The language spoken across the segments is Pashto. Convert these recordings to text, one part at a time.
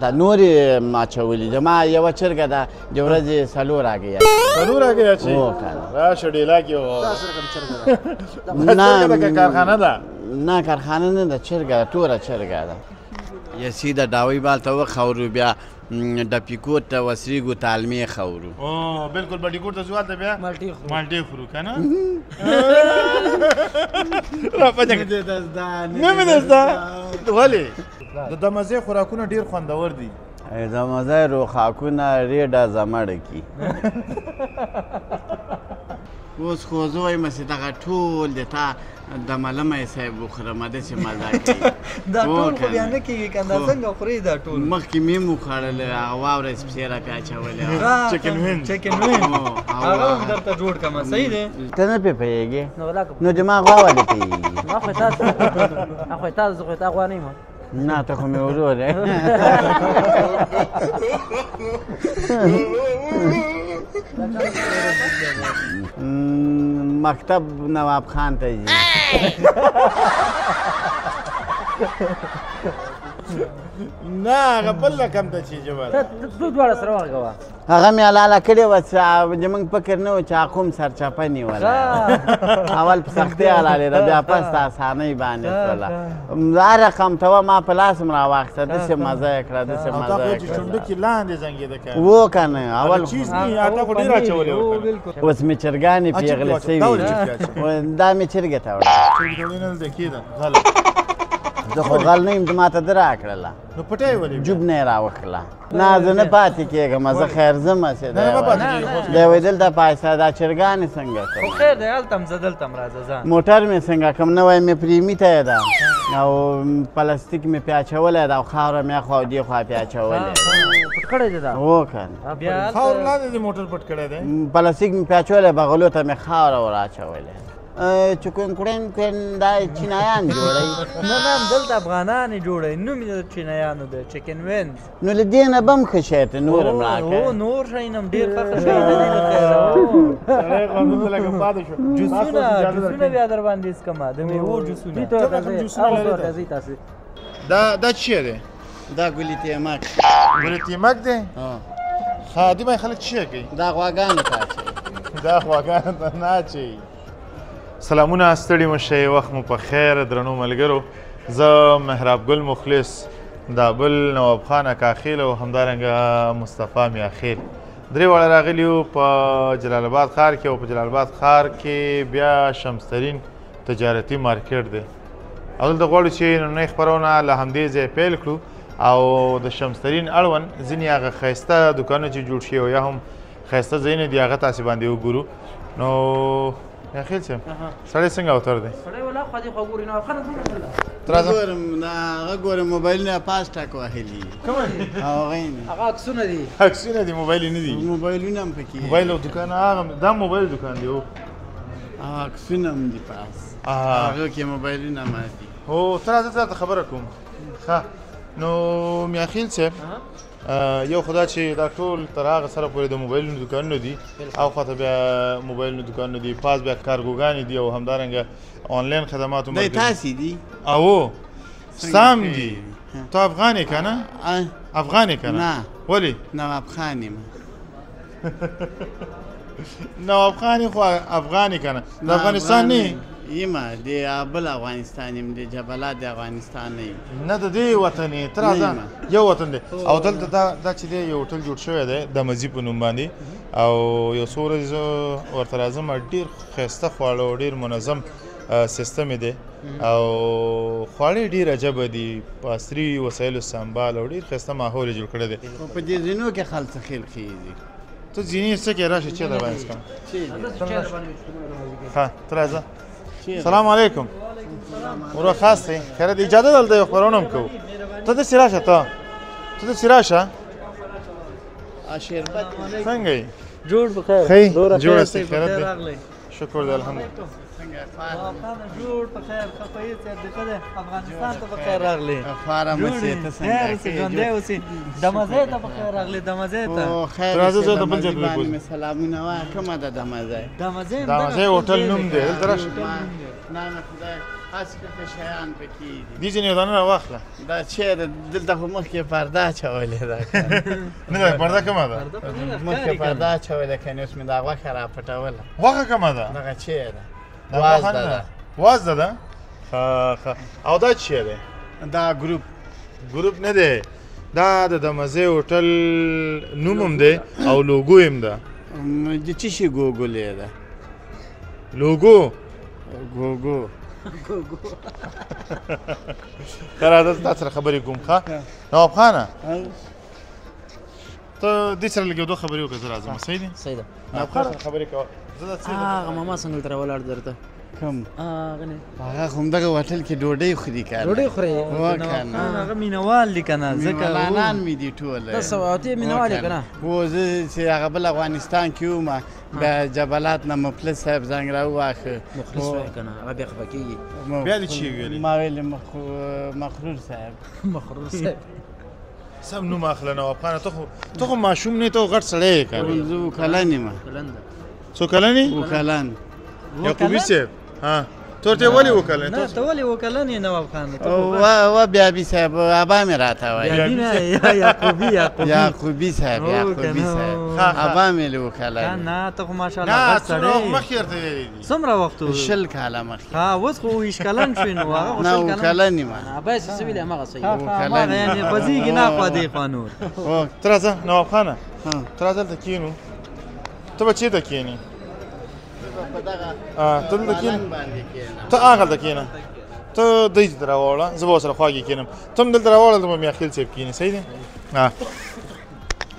دا نورې اچولي دي ما یوه چرګه ده د ورځې 4 هګۍ 4 هګۍ اچوي راشه ډیلاک یو کارخانه ده نه کارخانه نه ده چرګه ده توره چرګه ده یا سیده ډاوی بال ته وخورو بیا ډپیکوټ ته وسریږو تالمې خورو بالکل بډیکوټ ته ځوال ته بیا مالټې خورو که نه نه مې ده زده ولې د دمزې خوراکونه ډېر خوندور دي دمزې روخاکونه ریډه زمړه کي اوس خو زه وایم چې دغه ټول د تا د ملمه صاحب وخورم داسې مزه کوي دا ټول خو بیا نه کېږي که دا څنګه خورې دا ټول مخکې مې م وخوړلی هغه واوره سپسې را پې اچولې چکن وین هغه هم درته جوړ کړمه صحیح دی ته نه پې پوهېږې نو دما غوا ولې پوهېږي خو تا زه خو تا غوا نه یم نه ته خو مې ورور یې مکتب نواب خان ته ځي نه هغه بل رقم ته چې جواب تو دواړه سره وغږوه هغه مې حلاله کړې وه چې زموږ فکر نه و چې عقوم سرچپه نیوله اول په سختۍ حلالې ده بیا پس په اسانۍ باندې شوله هر رقم ته وه ما په لاس م راواخیسته داسې مزه یې کړه داسې مزه یې کړه چونډکې لاندې زنګېده که و که نه اول چیز نه اته خو ډېر اچولې وه اوس مې چرګانې پېغلې سوي دا مې چرګې ته وړه چرګې نه ده کېده غله زه خو غل نه یم ما ته ده راکړله نو پټه یې ولې جوب نه یې راوکړله نه زه نه پاتې کېږم زه خیر ځمه چې دی وایي دلته پایسته دا چرګانې څنګه خو خیر دی هلته هم زه دلته هم راځه ځه موټر مې څنګه کړم نوی مې پریمي ته یې ده او پلاستیک مې پې اچولی ده او خاوره مې اخوا او دې خوا پې اچولی پټ کړی دی دا هو که خاور لاندې دې موټر پټ کړی دی پلاستیک مې پې اچولی بغلو ته مې خاوره ور اچولی چکن دا چینایان جوړوي نه نه دلته افغانان یې جوړوي نوم یې د چینایانو دی چکن وینز نو له دې نه به هم ښه شی ته نور هم راکړه نور شی نه هم ډېر ښه شی د دې لپاره جوسونه بیا در باندې څکمه د میوو جوسونه دا څه شی دی دا ګلي تیمک ګلي تیمک دی ها دې باندې خلک څه کوي دا غواګانو ته اچوي دا غواګانو ته نه اچوي سلامونه ستړي مه شئ وخت مو په خیر درنو ملګرو زه مهراب ګل مخلص دا بل نواب خان اکاخیل او همدارنګه مصطفی میاخیل درې واړه راغلي یو په جلال آباد ښار کې او په جلال آباد ښار کې بیا شمسترین تجارتي مارکیټ دی او دلته غواړو چې نننۍ خپرونه له همدې ځایه پیل کړو او د شمسترین اړوند ځینې هغه ښایسته دوکانونه چې جوړ شوي او یا هم ښایسته ځایونه دي هغه تاسې باندې وګورو نو میاخیل صاحب سړی څنګه اوتر دی سړی ولا خوا دې خوا ګوري نو خلک هغه ګورم موبایلونه پاس ټاک وهلي هغه عکسونه دي عکسونه دي موبایل نه دي موبایلونه هم پکې موبایل او دوکان هغه دا موبایل دوکان دی عکسونه هم دي پاس هغه کې موبایلونه هم دي هو ته راځه درته خبره کوم ښه نو میاخیل صاحب یو خدا چې دا ټول تر هغه سره پورې د موبایلونو دوکانونه دي او خواته بیا موبایلونو دوکانونه دي پاس بیا کارګوګانې دي او همدارنګه آنلاین خدمات هم دی تاسې دي او سام دي ته افغان یې که نه افغان یې که نه ولې نواب خان یم نواب خان یې خو افغان یې که نه د افغانستان نه یم د بل افغانستان یم د جبلات د افغانستان نه یم نه د دې وطن یې ته راځه یو وطن دی او دلته دا چې دی یو هوټل جوړ شوی دی د مزي په نوم باندې او یو څو ورځې زه ورته راځم ډېر ښایسته خواړه او ډېر منظم سیستم یې دی او خواړه ډېر عجبه دي په عصري وسایلو سنبال او ډېر ښایسته ماحول یې جوړ کړی دی په دې ځینو کې خلک خیل خېږي ته ځینې څه کې راشه چې در باندې څکم ښه ته راځه سلام علیکم ورو خاص دی خیرت اجازه دلته یو خبرونه هم کوو ته داسې راشه ته داسې راشه څنګه یې جوړ بخیر ښه جوړ هستې خیرت دی شکر دی الحمدلله جوړ په خیر ښه په هېڅ یاد دی ښه دی افغانستان ته په خیر راغلی فارم اوسې ته څنګه اوسې ژوندی اوسې دمځی ته په خیر راغلی دمځی ته راځه زه د بل ځای ته مې سلامونه وایه کومه ده دمځی دمځی هوټل نوم دی دلته راشه خاص کړه شیان پکې دي دې ځینې ودانه راواخله دا چیرې دلته خو مخکې پرده اچولې ده نه ده پرده کمه ده مخکې پرده اچولې کنې اوس مې دا غوښه راپټوله غوښه کمه ده دغه چیرې دا غوښه نه ده وازده ده ښه او دا څه دی دا ګروپ نه دی دا د دمزې هوټل نوم هم دی او لوګو هم ده د څه شي ګوګلې ده لوګو ګوګو ښه راځه تا سره خبرې کوم ښه نواب خانه ته دې سره لږ یو دوه خبرې وکړه زه راځم صحیح دی صحیح ده نواب خان سره خبرې کوه زه دا څه هغه ماما څنګه دلته راولاړ درته کوم هغه نه هغه خو همدغه هوټل کې ډوډۍ خوري که ډوډۍ خورې هغه مینهوال دي که نه ځکه مېلمانان مې دي ټول ته سواتې مینهوال یې که نه هو زه چې هغه بل افغانستان کې وم بیا جبلات نه مفلس صاحب زنګ راوواښه مخلص وایې که نه هغه بیا خفه کېږي بیا دې چی ویلې ما ویلې مخرور صاحب مخرور صاحب سم نوم اخله نواب خانه ته خو ماشوم نه ته غټ سړی یې که نه زه وکلن یم څو کلن یې وکلن یعقوبي صاحب ها ته ورته ولې وکلن نه ته ولې وکلن یې نواب خان و بیابي صاحب ابا مې راته وایي یعقوبي صاحب ابا مې له وکلن نه ته خو ماشاءالله نه غټ څومره سړی مخکې ورته ویلي دي څومره وخت شل کاله مخکې ها اوس خو ویش کلن شوې نو هغه نه وکلن یم ابا یې څه ویلې هماغه صحیح هغه یعنې خوځېږي نه خوا دې خوا نور ته راځه نواب خانه ته راځه دلته کښېنو ته به چېرته کښېنې ته دلته کښېنه ته هغلته کښېنه ته دی ته راوړه زه به ورسره خوا کې کښېنم ته هم دلته راوړه دلته به میاخیل صاحب کښېني صحیح دی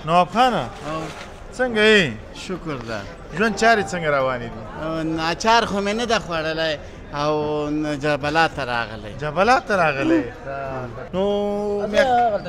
نواب خانه څنګه یې شکر ده ژوند چارې څنګه روانې دي اچار خو مې نه ده خوړلی او جبلات ته راغلی جبلات ته راغلی نو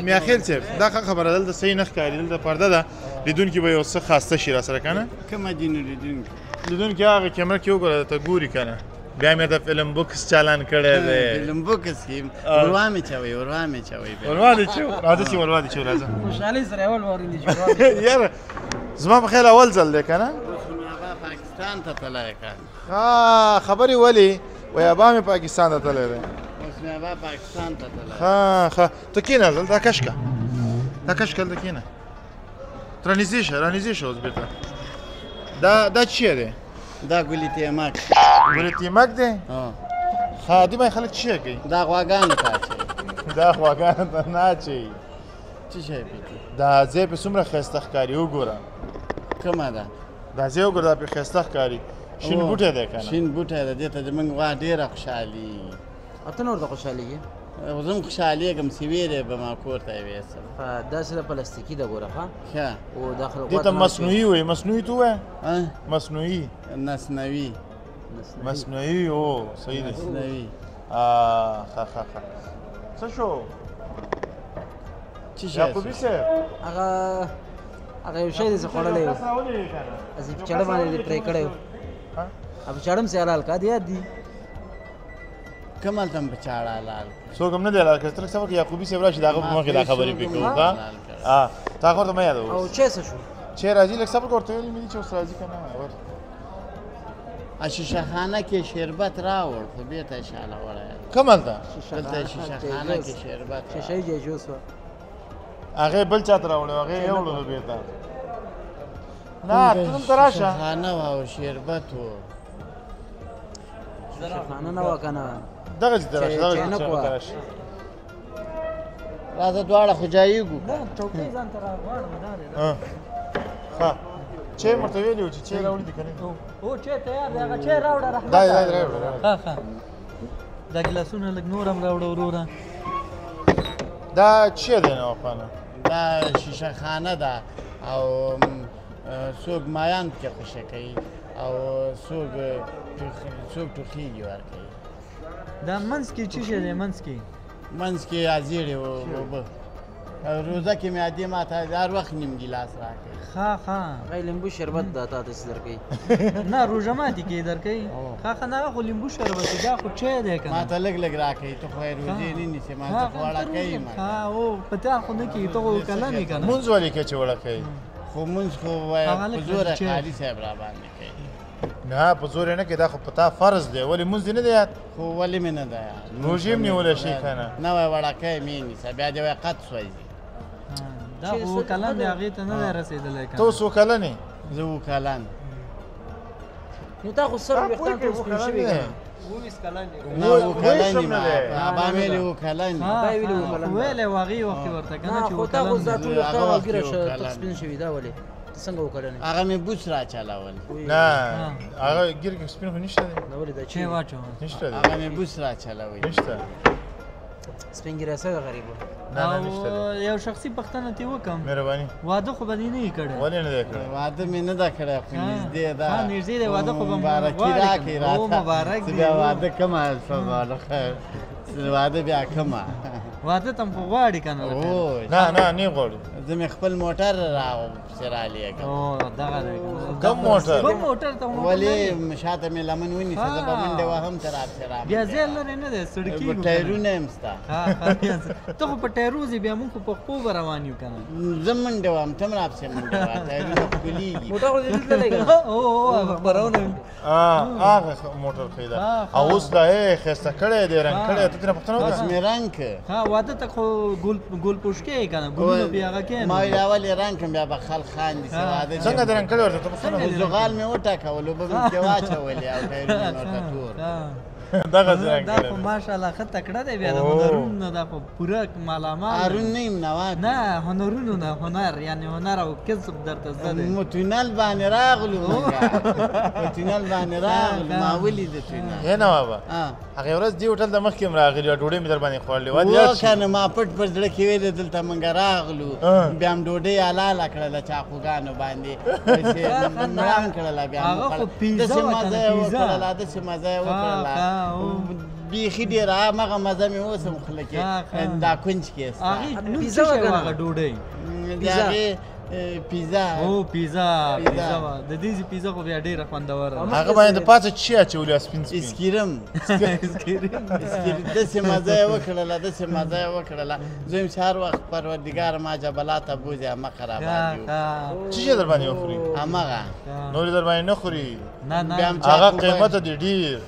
میاخیل صاحب دا ښه خبره دلته صحیح نه ښکاري دلته پرده ده لیدونکي به یو څه خاسته شي را سره که نه کومه دي نو لیدونکي لیدونکي هغه کیمره کې وګوره ته ګوري که نه بیا مې د فلم بوکس چالان کړی دی فلم بوکس کې وروا مې چوي وروا دې چو راځه چې وروا دې چو راځه خوشحالۍ سره اول وارې یاره زما په خیال اول ځل دی که نه پاکستان ته تللی که خبرې ولې وایي ابا مې پاکستان ته تللی دی اوس مې ابا پاکستان ته تللی ښه ته کښېنه دلته کش که دا کش که دلته کښېنه ته رانږدې شه اوس بېرته دا څه شی دی دا ګلي تیمک تیمک دی ښه دې باندې خلک څه شی کوي دا غواګانو ته اچوي دا غواګانو ته نه اچوي څه شی پکې دا ځای پې څومره ښایسته ښکاري وګوره کومه ده دا ځای وګوره دا پې ښایسته ښکاري شین بوټی دی که نه شین بوټی ده دې ته زموږ غوا ډېره خوشحالي اته نور ته خوشحالېږي زه هم خوشحالېږم چې ویرې به ما کور ته یوسم داسې د پلاستیکي ده ګوره ښه ښه او دا خلک دې ته مصنوعي وایي مصنوعي ته ووایه مصنوعي مصنوعي او صحیح دی مصنوعي ښه څه شو څه شی یعقوبي صاحب هغه یو شی دی چې خوړلی و هسې په چاړه باندې دې پرې کړی و په چاړه هم سې حلال کا دې یاد دي کوم هلته هم په چاړه حلال څوک هم نه دی حلال کړی ته لږ صبر کړه یعقوبي صاحب راشي د هغه په مخکې دا خبرې پرې کوو ښه تا خو ورته مه یادوه او چای څه شو چای راځي لږ صبر کړه ورته ویلي مې دي چې اوس راځي که نه شیشه خانه کې شربت راوړ خو بېرته شاله وړی کوم هلته دلته شیشه خانه کې شربت شیشهیي جایجوز وه هغې بل چا ته راوړی هغې یې وړلو بېرته نه ته دلته راشه شیشه خانه وه او شربت و شیشهخانه نه وه که نه دغه ځای ته راشه راځه دواړه خو جایږو چوکۍ ځان ته راغواړم دا دی ښه چای م ورته ویلي و چې چای راوړي دي که نه هو چای تیار دی هغه چای راوړه رحمت دا ښه دا ګلاسونه لږ نور هم راوړه وروره دا څه دی نواب خانه دا شیشه خانه ده او څوک مایان پکې خوشه کوي او څوک ټوخیږي ورکوي دا منځ کې څه شی دی منځ کې ازیړې اوبه روزه کې مې عادي ماته هر وخت نیم ګیلاس راکوي ښه هغه لیمبو شربت ده تا ته څه درکوي نه روژه ماتي کې یې درکوي ښه نه هغه خو لیمبو شربت دی دا خو چای دی که نه ماته لږ راکوي ته خو یې روزې نه نیسې ما ته خو وړه کوي او په تا خو نه کېږي ته خو کلن یې که نه مونځ ولې کوې چې وړه کوي خو مونځ خو په زوره قاري صاحب را باندې کوي نه په زور یې نه کوي دا خو په تا فرض دی ولې مونځ دې نه دی یاد خو ولې مې نه ده یاد روژې هم نیولی شي که نه نوی وړکی مې نیسه بیا دې وایي قد سوځي دا خو کلن دی هغې ته نه دی رسېدلی ته اوس څو کلن یې زه اووه کلن نو تا خو سر ویښتان ټول سپین شوي که نه 19 کلن دی نه اووه کلن یم ابا مې ویلي اووه کلن ویلی و هغې وخت کې ورته که نه چې خو تا خو دا ټول ویښتان او ږیره تک سپین شوي دا ولې ته څنګه وکړنې هغه مې بوس را چلول نه هغه ګیر کې سپین خو نشته دی دا ولې دا چې واچو نشته دی هغه مې بوس را چلوي نشته سپین ږیری څه غریب نه نه نشته دی یو شخصي پوښتنه ترې وکړم مهرباني واده خو به دې نه وي کړی ولې نه دی کړی واده مې نه ده کړی خو نږدې ده نږدې دی واده خو به مبارکي غواړې راکړې که نه؟ او راته مبارک زه دي. بیا واده کومه واده بیا کومه واده ته هم خو غواړې که نه او نه نه نه غواړو زه مې خپل موټر راپسې رالیږم او دغه دی کوم موټر کوم موټر ته موټر ولې شاته مې لمن ونیسه زه به منډې وهم ته راپسې رام بیا ځای لرې نه دی ستړي کېږو که نه. ټایرونه هم شته ته خو په ټایرو ځې بیا مونږ خو په خپو به روان یو که نه زه منډې وهم ته هم راپسې منډې وه ټایرونه ښکلېږي موټر خو دې لیدلی که نه او خبرونه هغه موټر ښه ده او اوس لا یې ښایسته کړی دی رنګ کړی ته ترې پوښتنه بس وکړه مې رنګ که ها واده ته خو ګل پوشکې یې که نه ګلونه بیا هغه کې ما ویل اول یې رنګ کړم بیا به خلک خاندي چې واده څنګه دې رنګ کړی ورته ته پوښتنه خو زغال مې وټاکول اوبه مې پکې واچولې او ټایرونه مې ورته تور دغه څه رنګ دا خو کړی ماشاءالله ښه تکړه دی بیا د هنرونو دا خو پوره مالامال هارون نه یم نواب نه هنرونو نه هنر یعنی هنر او کسب درته زده دی مو تونل باندې راغلو موږ په تونل باندې راغلو ما ولیده تونل هې نوابه هغې ورځ دې هوټل ته مخکې هم راغلي وه ډوډۍ مې در باندې خوړلې وه دې یاد و شي کنه ما پټ پر زړه کې ویلې دلته موږ راغلو بیا هم ډوډۍ حلاله کړله چاقوګانو باندې مړان کړله بیا هغه خو پیزا وه که نه پیزا داسې مزه یې وکړله بیخي ډېره همغه مزه مې اوس هم خوله کې دا کونج کې سته هغې نوم څه شی وه هغه ډوډۍ د هغې پیزا او پیزا پیزا وه د دې پیزا خو بیا ډېره خوندوره ده هغه باندې د پاسه چی اچولي سپین سپین اسکریم داسې مزه یې وکړله داسې مزه یې وکړله زه یم چې هر وخت پروردګار ما جبلاته بوځي همه خرابات یو څه شی در باندې وخوري همغه نورې در باندې نه خوري نه بیا نه هم هغه قیمته دی ډېر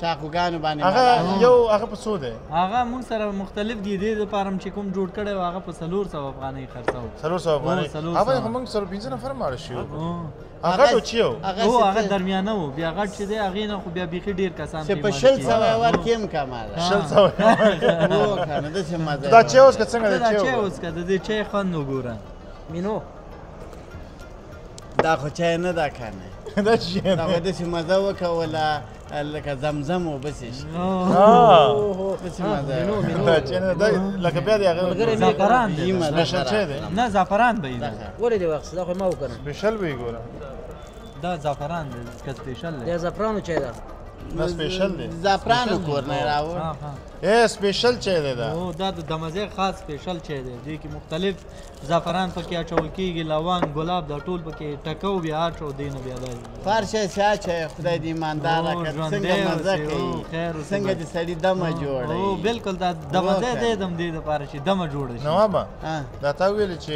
چاقوګانو باندې هغه یو هغه په څو دی هغه موږ سره مختلف دي دې دپاره چې کوم جوړ کړی و هغه په 400 افغانۍ خرڅوو 400 افغانۍ 400 هغه باندې خو موږ سره 15 نفر ماړه شو هغه ټو چیو او هغه درمیانه و بیا غټ چې دی هغې نه خو بیا بیخي ډېر کسان چې په 600 ورکې هم کمه ده 600 هو کنه داسې مزه دا چی اوس که څنګه دا دی چای چی اوس که د دې چای خوند وګوره مینو دا خو چای نه ده کنه دا چی دا خو داسې مزه وکوله لکه زمزم و بسې شي داسې مزه یې وکړه. دا چی نه دا لکه بیا دی هغه زعفران دی ایمه ده سپیشل چی دی نه زعفران به یې دی ولې دې واخیسته دا خو یې ما وکړم سپیشل به یې ګوره دا زعفران دی که سپیشل دی دا زعفرانو چای ده دا سپیشل دی زعفرانو کور نه یې راوړ اے سپیشل چی دی دا او دا د دمزې خاص سپیشل چای دی دې کې مختلف زعفران پکې اچول کېږي لونګ ګلاب دا ټول پکې ټکو بیا اچو دی نه بیا دا فارشه ساچه خدای دې ایمانداره کړه څنګه مزه کوي څنګه دې سړي دمه جوړوي او بالکل دا دمزې دی دم دې دپاره چې دمه جوړه شي نوابه دا تا ویل چې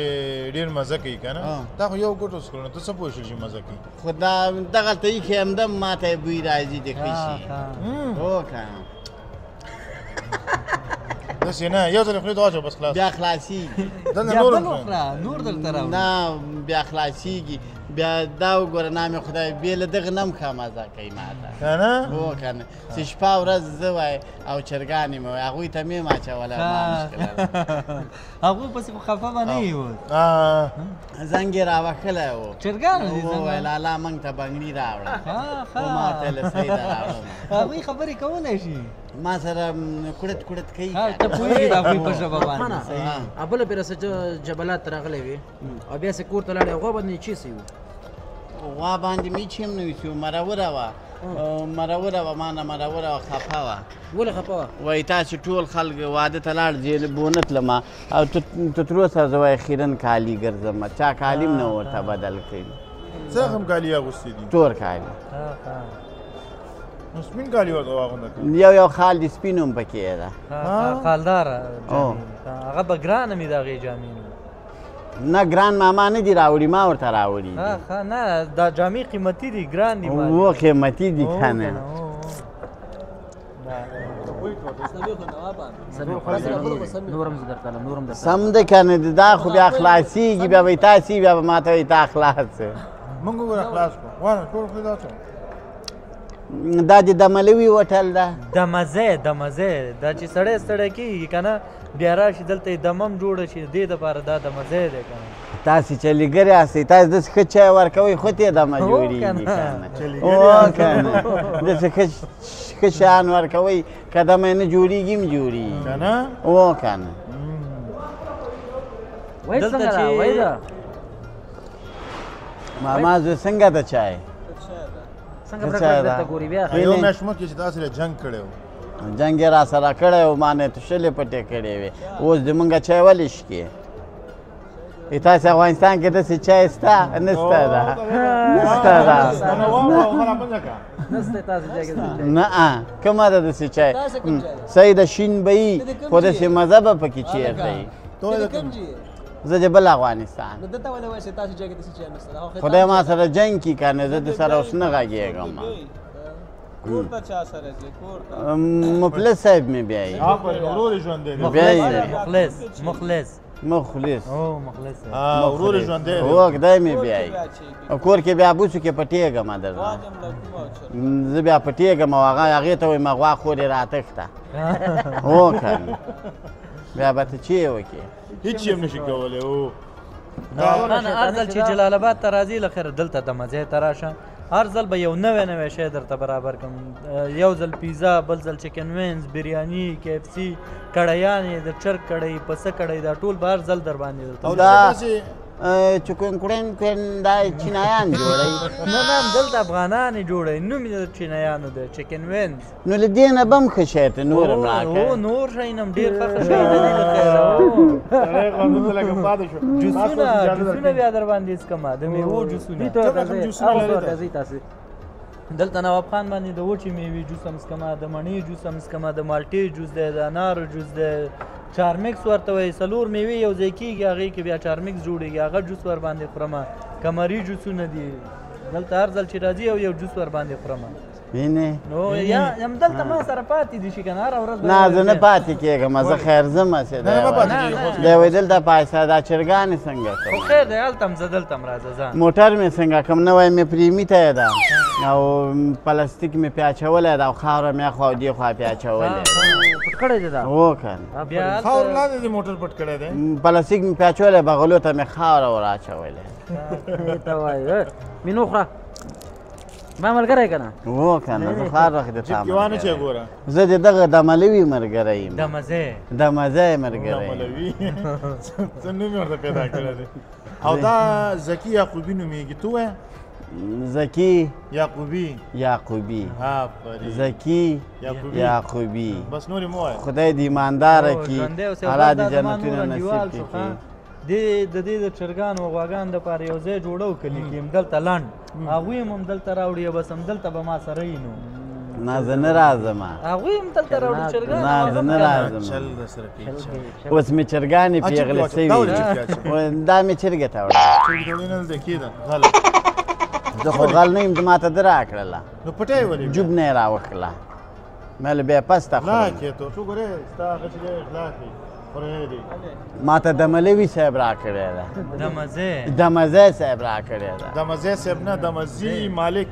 ډېر مزه کوي که نه دا خو یو ګوټ وسکړو نو ته څه پوه شول چې مزه کوي خو دا دغلته ایښې همدم ما ته بوی راځي د ښه شي هو کنه داسې نه یو ځل خولې ته واچوه بس خلاص بیا خلاصېږي دلته بیا نور بل هم وخوره نور درته راوړي نه بیا خلاصېږي بیا دا وګوره نام خدای بې له دغه نه هم ښه مزه کوي ما ته که نه هو که نه چې شپه ورځ زه وای او چرګانې مې وای هغوی ته مې ماچوله ما مشکله ده هغوی پسې خو خفه به نه یې اوس زنګ یې راوښلی و چرګانو دي وویل الله موږ ته بنګړي راوړه خو ما ورته ویل صحیح ده راوړم هغوی خبرې کولی شي ما سره کړت کړت کوي ته پوهېږې د هغوی په ژبه باندې بله پېره څه جبلات ته راغلی وې او بیا سې کور ته لاړې غوا باندې چی سي غوا باندې مې چې هم نه ویسو مروره وه مروره وه ما نه مروره وه خفه وه ولې خفه وه وایي تاسې ټول خلک واده ته لاړ ځې بونه تلمه او ته تر اوسه زه وایي خیرن کالي ګرځم چا کالي هم نه ورته بدل کړي څه هم کالي اغوستي دي تور کالي نو سپین کالي ورته واغونده کړي یو خال د سپین هم پکې ده خالداره هغه به ګرانه مې د هغې جامې نه ګران ماما نه دي راوړي ما ورته راوړي ها نه دا جامې قیمتي دي ګران دي و قیمتي دي که نه سم دی که نه دا خو بیا خلاصېږي بیا به یې تاسې بیا به ما ته وایي تا خلاص مونږ وګوره خلاص کړو وانه ټول خو دا څه دا د دملوي هوټل ده دمزی دا چې سړی ستړی کېږي که نه بیا راشي دلته یې دمم جوړه شي دې دپاره دا دمزی دی که نه تاسې چلیګرې هستئ تاسې داسې ښه چای ورکوئ خو ته دمه جوړېږي که نه او که نه داسې ښه شیان ورکوئ که دمه یې نه جوړېږي هم جوړېږي که نه او که نه دلته چې ماما زوی څنګه ده چای یو میاشت مخکې چې تاسې له جنګ کړی و جنګ یې را سره کړی و ما نه یې تشلې پټې کړې وې اوس زمونږ چای ولې شکې تاسې افغانستان کې داسې چای شته نشته ده نشته ده نه کومه ده داسې چای صحیح ده شین به وي خو داسې مزه به پکې چیرته وي زه د بل افغانستان خدای ما سره جنګ کي که نه زه د سره اوس نه غږېږم مفلس صاحب مې بیایي مخلص ورور ژوندی دی هو خدای مې بیایي کور کې بیا بوسو کې پټېږم درنه زه بیا پټېږم او هغې ته وایي مغوا خور یې راتښته هو که نه بیا به ته چی وکړې هیڅ یې هم نشي کولی او هر ځل چې جلال آباد ته راځي لخیر دلته دمزی ته راشه هر ځل به یو نوی شی درته برابر کړم یو ځل پیزا بل ځل چکن وینز بریاني KFC کړیانې د چرګ کړی پسه کړی دا ټول به هر ځل در باندې دا چکن دا چینایان جوړوي نه دلته افغانان یې جوړوي نوم یې د چینایانو دی چکن وینز نو له دې نه به هم ښه شی ته نور هم راکړې نور شی نه هم ډېر ښه شی نه دي جوسونه بیا در باندې څکمه د میوو جوسونه دلته نواب خان باندې د وچې میوې جوس هم څکمه د مڼې جوس هم څکمه د مالټې جوس دی د انارو جوس دی چارمکس ورته وایي څلور میوې یو ځای کېږي هغې کې بیا چارمکس جوړېږي هغه جوس ور باندې خورمه کمري جوسونه دي دلته هر ځل چې راځي یو جوس ور باندې خورمه وینې نو یا همدلته ما سره پاتې دي شي که نه هره ورځ نه زه نه پاتې کېږم زه خیر ځم هسې دی وایي دلته پایسته دا چرګانې څنګه خو کوم خیر دی هلته هم زه دلته هم راځه ځه موټر مې څنګه کوم نوی مې پریمي ته یې ده او پلاستیک مې پې اچولی ده او خاوره مې اخوا او دې خوا پې اچولی پټ کړی دی دا هو که نه بیا خاور لاندې دې موټر پټ کړی دی پلاستیک مې پې اچولی بغلو ته مې خاوره ور اچولی ته وایي مینو خوره ما ملګری که نه هو که نه زه هر وخت د تا جبکیوانه چې ګوره زه د دغه دملوي ملګری یم دمزی ملګری دملوي څه نوم یې ورته پیدا کړی دی او دا زکي یعقوبي نومېږي تو وایه زکی یعقوبي زکی یعقوبي بس نورې مو وایه خدای دې ایمانداره کړي الله دې جنتونه نصیب کړي د دې د چرګانو او غواګانو دپاره یو ځای جوړو کلي کې هم دلته لنډ هغوی هم دلته راوړي او بس همدلته به ما سره یي نو نه زه نه راځم هغوی هم دلته راوړي چرګان نه زه نه راځم چل درسره کوي اوس مې چرګانې پېغلې سوي دا مې چرګې ته وړه نه ده کېده غل زه خو غل نه یم ما ته ده راکړله نو پټه یې ولې جوب نه یې راوکړله مې له بیا پسته لا کېتو څو ګورې ستا هغه چې دی اخلاق دی ما ته دملوي صاحب راکړی ده دمزی صاحب راکړی ده دمزی صاحب نه دمزي مالک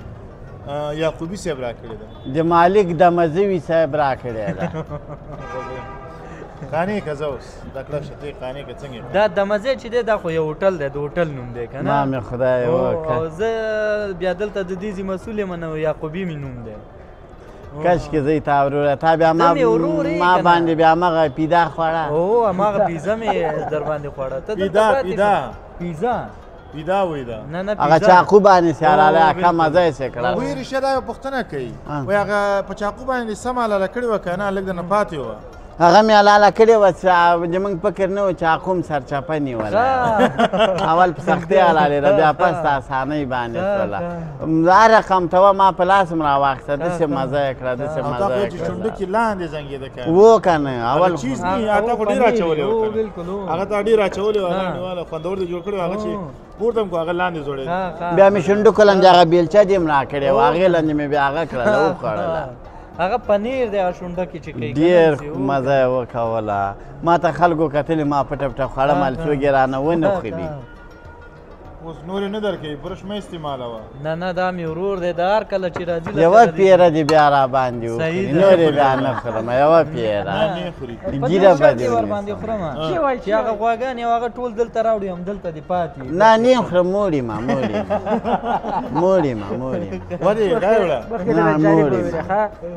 یعقوبي صاحب راکړی ده د مالک دمزوي صاحب راکړی ده قانې که زه اوس دا کړه شتې قانې که څنګه دا دمزی چې دی دا خو یو هوټل دی د هوټل نوم دی که نه ما مې خدای وکړه او زه بیا دلته د دې مسؤل یم نو یعقوبي مې نوم دی کاشکې زه یې تا وروره تا بیا ما باندې بیا همغه پیدا خوړه او همغه پیزا مې در باندې خوړه پیزا وایي دا نه هغه چاقو باندې سیاراله ښه مزه یې سې کړه وایي رښتیا دا یو پوښتنه کوي وایي هغه په چاقو باندې سمه لاله کړې وه که نه لږ درنه پاتې وه هغه مې حلاله کړې وه چې زموږ فکر نه و چې عقوم سرچپه نیوله اول په سختۍ حلالېده بیا پس د اسانۍ باندې شوله هر رقم ته وه ما په لاس م راواخیسته داسې مزه یې کړه داسې مزه یې کړه شونډکې لاندې زنګېده که و که نه اول چیز نه تا خو ډېر اچولی و هغه تا ډېر اچولی و هغه نیواله خوندور دې جوړ کړی و هغه چې پورته م کړو هغه لاندې ځوړېده بیا مې شونډکو لنډ هغه بیلچه دې م راکړې وه هغې لنډې مې بیا هغه کړله وخوړله هغه پنیر دی هغه شونډکې چې کوي ډېر مزه یې وکوله ما ته خلکو کتلې ما پټه پټه خوړم هلڅوک یې رانه ونه خوري اوس نورې نه درکوي برش مه استعمالوه نه نه دا مې ورور دی دا هر کله چې راځي یوه پیره دې بیا راباندې وخوري نورې بیا نه خورم یوه پیره نه خوري ګیره به دې ورباندې خورم چې هغه غواګانې او هغه ټول دلته راوړي هم دلته دې پاتې نه نه خورم موړي ما موړي ما ولې دا وړه نه موړي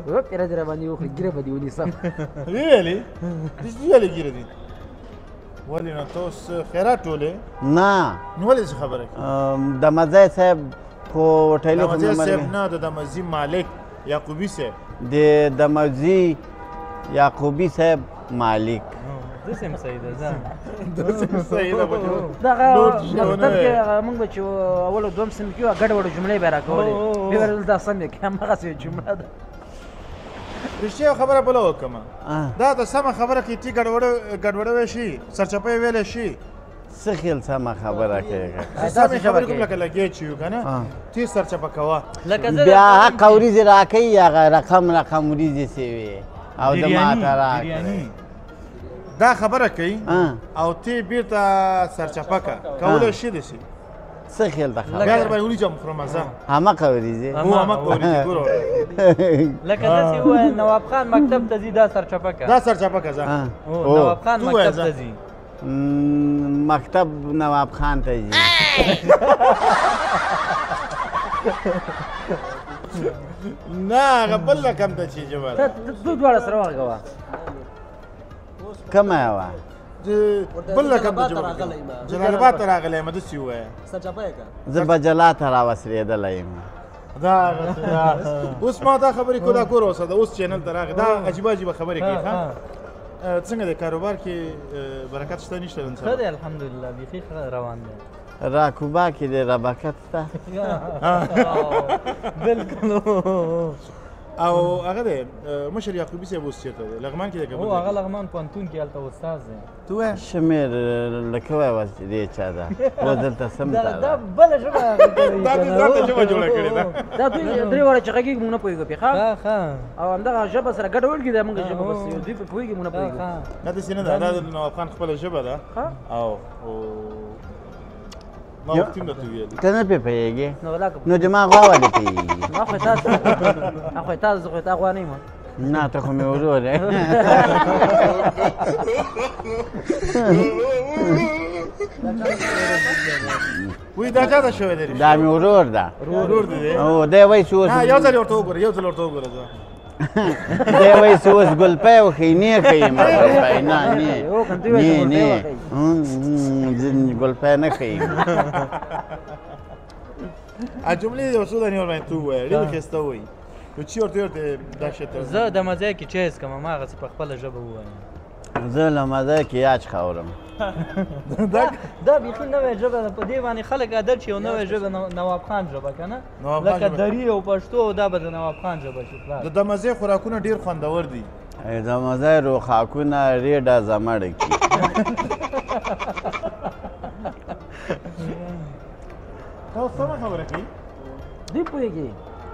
یوه پیره دې راباندې وخوري ګیره به دې ونیسم ویلې ویلې ګیره دي ولې نه ته اوس خیرات ټولې نه نو ولې څه خبره کوي د مزی صاحب خو هوټلي خو دمزي صاحب نه د دمزي مالک یعقوبي صاحب د دمزي یعقوبي صاحب مالک داسې هم صحیح ده ځه داسې صحیح ده دغه مکتب کې موږ به چې اول دوم صنف کې ګډ وډ جملې به راکولې بیا به دلته سم کې هماغسې جمله ده رښتیا خبره بله وکړم دا ته سمه خبره کې تی ګډوډوی شي سرچپه یې ویلی شي څه خیل سمه خبره کوې سمې خبرې کوم لکه لګې چې یو که نه تی سرچپه کوه بیا حق وریځې راکوي هغه رقم وریځې سوې او د ماته راکړی دا خبره کوي او تی بیرته سرچپه که کولی شي داسې څه خیل ده خبره بیا در باندې ولیجم خورم زه همقه وریځې هو همقه وریځې ګوره لکه داسې ووایه نواب خان مکتب ته ځي دا سرچپه که دا سرچپه که زه نواب خان مکتب ته ځي مکتب نواب خان ته ځي نه هغه بل رقم ته چې جواب تو دواړه سره وغږوه کومه یوه بل رقم ته جواب جلال آباد ته راغلی یم داسې ووایه زه بجلا ته راوسرېدلی یم دا اوس ما دا خبرې کو دا کور اوسه دا اوس چینل ته راغی دا عجیبه عجیبه خبرې کوي ښه څنګه دی کاروبار کې برکت شته نشته نن ښه دی الحمدلله بیخي ښه روان دی راکوبا کې دی ربکت شته بلکل او هغه دی مشر یعقوبي صاحب اوس چېرته دی لغمان کې دی که هو هغه لغمان پوهنتون کې هلته استاد دی ته ووایه شمېر لکه وایه دې چا ده و دلته سم دا بله ژبه دا دې ځان ته ژبه جوړه کړې ده دا دوی درې واړه چې غږېږي موږ نه پوهېږو پرې ښه ښه او همدغه ژبه سره ګډوډ کړي دا موږ ژبه بس دوی پرې پوهېږي موږ نه پوهېږو نه داسې نه ده دا د نواب خان خپله ژبه ده او ما وختي هم درته ویلي ته نه پرې پوهېږې نو ولاکه نو زما غوا ولې پوهېږي ما خو تاسو ما خو تاسو زه خو تا غوا نه یم نه ته خو مې ورور یې وایي دا چا ته شوی دی دا مې ورور ده ورور دی او دی وایي چې اوس نه یو ځل ورته وګوره یو ځل ورته وګوره زه دی وایي چې اوس ګلپی وښیي نه کوي ما ګلپی نه نه ګلپی نه کوي جملې یو څو دانې ورباندې ته ووایه ډېر ښایسته وایي نو چې ورته ورته دا شی ته زه د مزی کې چای څکم هماغسې په خپله ژبه ووایم زه له مزه کې یاج خورم دا بیخي نوې ژبه ده په دې باندې خلک عادت شي یو نوې ژبه نواب خان ژبه که نه لکه دري او پښتو دا به د نواب خان ژبه شي د دمزې خوراکونه ډېر خوندور دي د مزه روخاکونه ریډه زمړ کي تاسو سمه خبره کوي دوی پوهېږي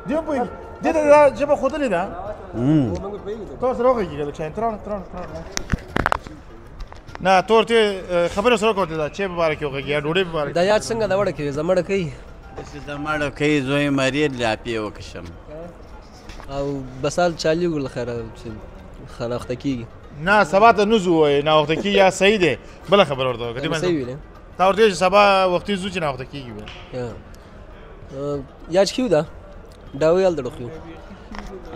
دوی هم پوهېږي دې ته دا ژبه ښودلې ده تاسو سره وغږېږه چای ترانه نه تور ته خبره سره کوته دا چې په باره کې وغږېږه ډوډۍ په باره کې دا یاد څنګه دا وړه کوي زمړه کوي داسې زمړ کوي زوی مرید لاپې وکشم او بسال چالي ګل خیره چې خناخته کېږي نه سبا ته نه ځو وایي ناوخته کېږي یا صحیح دی بله خبره ورته وکړه صحیح ویلې تا ورته چې سبا وختي ځو چې ناوخته کېږي بیا یاد کیو دا ډاوی هلته ډوخیو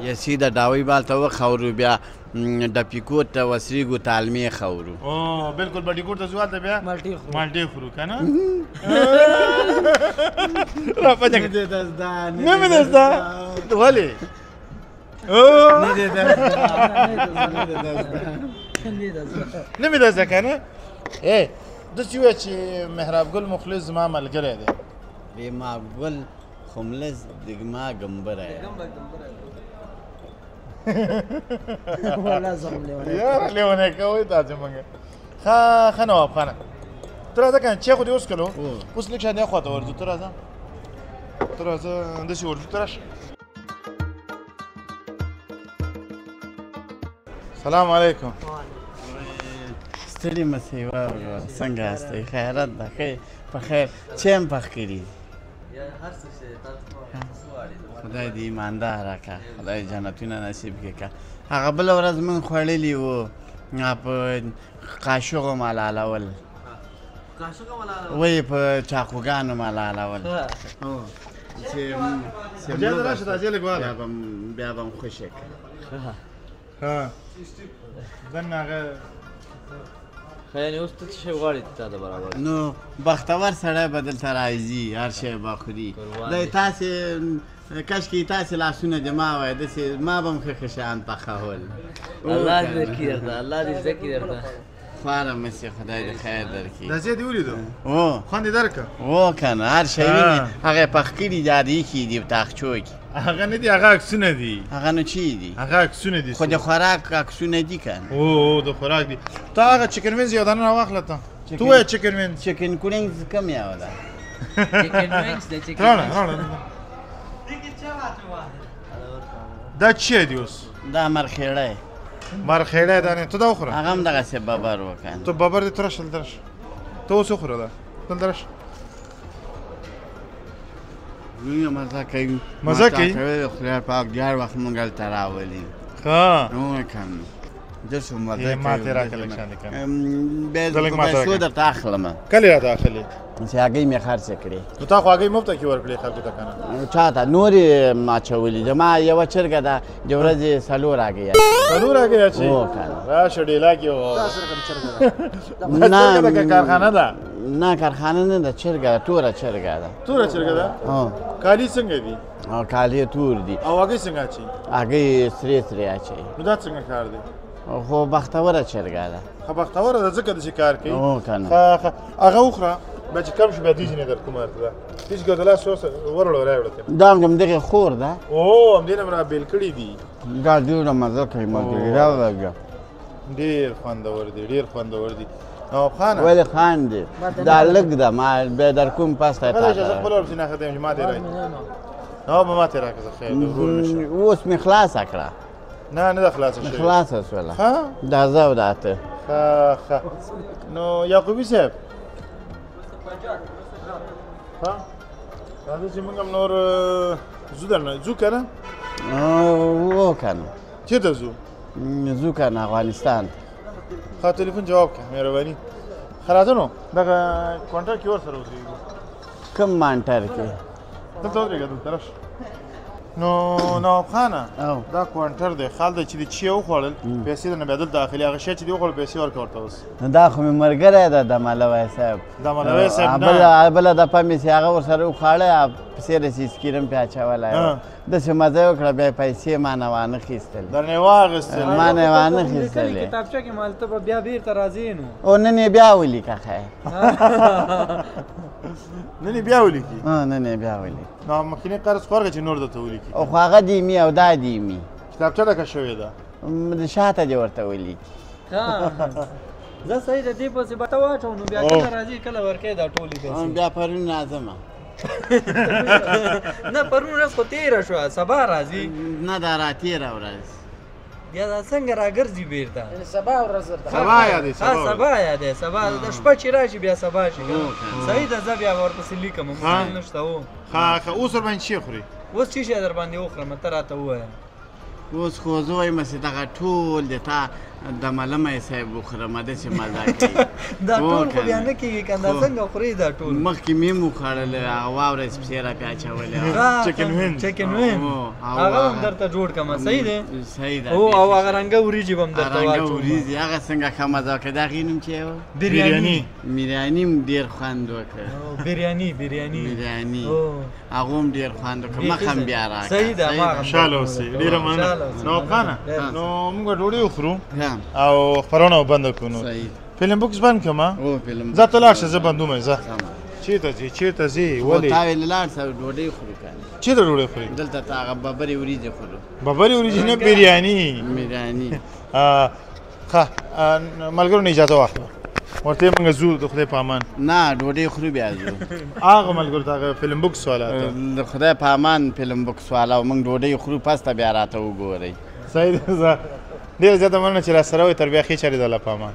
یسی د ډاوی بالته وخورو بیا د پیکوټ ته وسریږو تالمې خورو او بالکل بډي کوټ ته ځو هلته بیا مالټې خورو که نه را پچه نه مې ده زده ولې نه مې دا زده که نه داسې ووایه چې محراب ګل مخلص زما ملګری دی بېما ګل خملس دګما ګمبره یاره لیونی کوئ تاسې مونږ ښه نواب خانه ته راځه که نه چای خو دې وڅښلو اوس لږ شان دې خواته ورځو ته راځه داسې ورځو ته راشه سلام علیکم ستړي مسئ واورو څنګه یاستئ خیرات ده ښه په خیر چای هم پخ کړي خدای دې ایمانداره که خدای جنتونه نصیب کړي که هغه بله ورځ موږ خوړلي وو په قاشقو ملالول وایي په چاقوګانو ملالول بیا به م خوشې کړه دننه هغه یعنې اوس ته څه شی غواړې تا ته برابر نو بختور سړی به دلته راځي هر شی به خوري دی تاسې کاشکې تاسې لاسونه جما وای داسې ما به هم ښه ښه شیان پخول الله دې درکړي درته الله دې زده کړي درته خواره مسې خدای دې خیر درکړي دا ځای دې ولیدو هو خوند یې درکړه هو که نه هر شی وینې هغه یې پخ کړي دي هر ایښي دي په تاخچو کې هغه نه دي هغه عکسونه دي هغه نو چی دي هغه عکسونه دي خو د خوراک عکسونه دي که نه او د خوراک دي ته هغه چکن وینز یو دانه راواخله ته تو وایه چکن وینز چکن کولینګز کم یو ده راوړه دا چی دی اوس دا مرخیړی مرخیړی دانې ته دا وخوره هغه هم دغسې ببر وکړه ته ببر دې ته راشه دلته راشه ته اوس وخوره دا دلته راشه لویه مزه کوي مزه کوي خدای پاک ډېر وخت موږ هلته راولي ښه نو که نه داسې مزه کوي ما ترې راکړه لږ شان دې که بیا زه په پیسو درته اخلم کله راته اخلې چې هګۍ مې خرڅه کړې نو تا خو هګۍ مفته کې ورکړې خلکو ته که نه چا ته نورې ما اچولي زما یوه چرګه ده د ورځې څلور هګۍ څلور هګۍ اچوي هو که نه راشه ډیلا کې چرګه ده که کارخانه ده نه کارخانه نه ده چرګه ده توره چرګه ده توره چرګه ده کالي څنګه دي کالي تور دي او هګۍ څنګه اچوي هګۍ سرې سرې اچوي نو دا څنګه کار دی خو بختوره چرګه ده ښه بختوره ده ځکه داسې کار کوي هو که نه هغه وخوره بیا چې کم شو بیا دیجې نه در کومه ورته ده دیجې که د لاس وروړه راوړه که نه دا هم دغې خور ده او همدې نه مې را بېل کړي دي دا ډېره مزه کوي ملګري راوړه ډېر خوندور دي ډېر خوندور دي نواب خانه ولې خاندې دا لږ ده ما بیا در کوم پس ته غلی شه زه خپله ورپسې نه ښه یم چې ما دې راکړي نواب به ما ترې راکړه زه خیر ورور نشم اوس مې خلاصه کړه نه نه ده خلاصه شوې خلاصه شوله ښه دا زه او دا ته ښه نو یعقوبي صاحب ها راځه چې موږ هم نور ځو درنه ځو که نه هو که نه چېرته ځو ځو که نه افغانستان ښه تلیفون جواب کړه مهرباني ښه راځه نو دغه کوانټر کې ورسره ودرېږو کوم مانټر کې دلته ودرېږه دلته راشه نو نواب خانه دا کوانټر دی خال دی چې د چی وخوړل پیسې درنه بیا دلته اخلي هغه شی چې دې وخوړل پیسې ورکړه ورته اوس دا خو مې ملګری ده د ملوی صاحب د ملوی صاحب نه بله دفعه مې چې هغه ورسره وخوړی پسې رسي سکریم پې اچولی و داسې مزه یې وکړه بیا پیسې ما نه وانه خیستلې درنه یې واخیستل ما نه یې وانه خیستلې کتابچه کې مالته به بیا بیرته راځې نو او نن یې بیا ولیکه خیر نن یې بیا ولیکي نن یې بیا ولیکي نو مخکینی قرض خو ورکړه چې نور درته ولیکي او خو هغه دیمي او دا دیمي کتابچه ډکه شوې ده د شاته دې ورته ولیکي زه صحیح د دې پسې به ته واچوم نو بیا کله راځي کله ورکوې دا ټولې پیسې بیا پرون راځمه نه پرون ورځ خو تېره شوه سبا راځي نه دا راتېره ورځ بیا دا څنګه راګرځي بیرته سبا ورځ سبا یادې سبا یادې سبا د شپه چې راشي بیا سبا شي صحیح ده زه بیا ورپسې لیکم مشکل نشته و ښه اوس ورباندې چی خوري اوس څه شی در باندې وخورم ته راته ووایه اوس خو زه وایم چې دغه ټول د تا د ملمه صاحب وخورم داسې مزه کوي دا ټول خو بیا نه کېږي که دا څنګه خورې دا ټول مخکې مې هم وخوړل هغه واوره سپسې راپې اچولې چکن وین هغه هم درته جوړ کړم صحیح دی صحیح ده او هغه رنګه وریجې به هم درته رنګه وریجې هغه څنګه ښه مزه وکړه د هغې نوم چې و بریاني بریاني هم ډېر خوند وکړ بریاني هغه هم ډېر خوند وکړ مخ هم بیا راکړه صحیح ده خوشحاله اوسئ ډېره مننه نواب خانه نو موږ ډوډۍ وخورو او خپرونه به بنده کړو نو فلم بوکس بند کړم ځه ته لاړ شه زه بندوم یې ځه چېرته ځې ولې تا ویل لاړ شه ډوډۍ خورو که چېرته ډوډۍ خورې دلته ته هغه ببرې وریجې خورو ببرې وریجې نه بریاني ښه ملګرو نه اجازه واخله ورته موږ ځو د خدای په امان نه ډوډۍ خورو بیا ځو هغه ملګرو ته هغه فلم بوکس والا د خدای په امان فلم بوکس والا او موږ ډوډۍ خورو پس ته بیا راته وګورئ صحیح ده ډېره زیاته مننه چې راسره وئ تر بیا ښې چارې د الله په امان